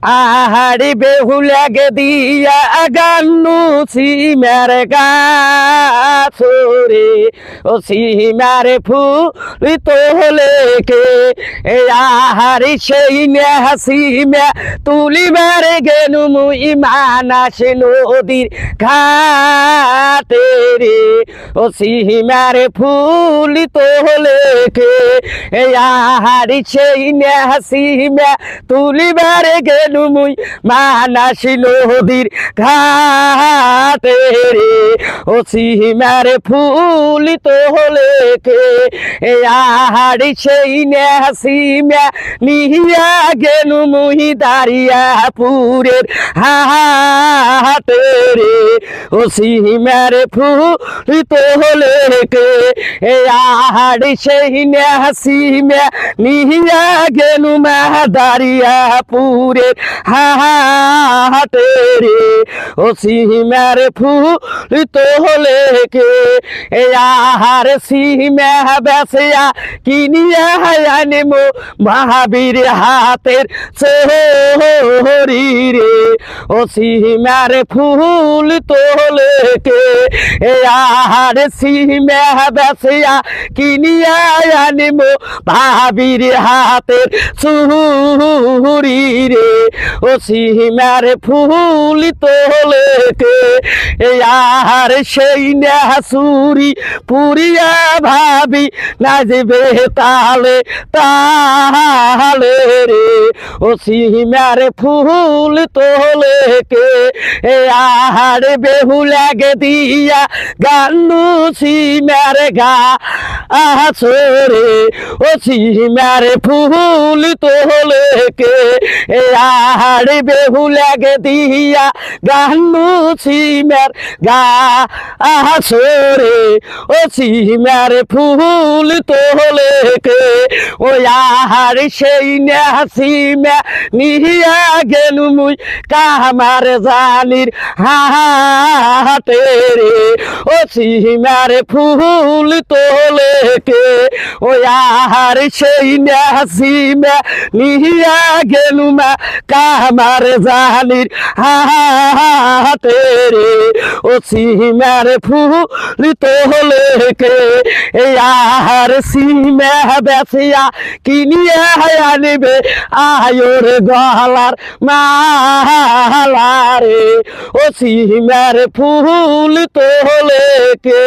আহাড়ি বেহুলাগে দিয়া গান্নু সিমের গাছরে ও সিমারে ফুল তোলে কে আহারি সেই নেহাসিমে তুলিবার গেনু মুই মানাস নদীর ঘাটে রে ও সিমারে ফুল তোলে কে আহারি সেই নেহাসিমে তুলিবার গেনু মুই মানাস নদীর ঘাটে রে ও সিমারে ফুল তোলে কে আহাড়ি সেই নেহাসিমা নিহিয়া গেনু মুই দাঁড়িয়া পুরের হাটে রে ও সিমারে ফুল তোলে কে আহাড়ি সেই নেহাসিমা নিহিয়া গেনু মা দাঁড়িয়া পুরের হাটে রে ও সিমারে ফুল তোলে কে আহার সিমা বেসিয়া কিনিয়া আনিমো মহাবীর হাতের সোহরি রে ও সিমারে ফুল তোলে কে আহার সিমা বেসিয়া কিনিয়া আনিমো মহাবীর হাতের সুহুরি রে ও সিমারে ফুল তোলে কে আহার সেই নেহাসুরি পুরিয়া ভাবি নাচবে তালে তালে রে ও সিমারে ফুল তোলে কে আহার বেহুলাগে দিয়া গান্নু সিমারে গা আসরে ও সিমারে ফুল তোলে কে আহার বেহুলাগে দিয়া গান্নু সিমার গা আসরে ও সিমারে ফুল তোলে কে ও আহার সেই নেহাসিমা নিহিয়া গেনু মুই কামার জানির হাটে রে ও সিমারে ফুল তোলে কে ও আহার সেই নেহাসিমা নিহিয়া গেনু মা কামার জানির হাটে রে ও সিমারে ফুল তোলে কে আহার সিমা বেসিয়া কিনিয়া আনিবে আয়োর গলার মালা রে ও সিমারে ফুল তোলে কে।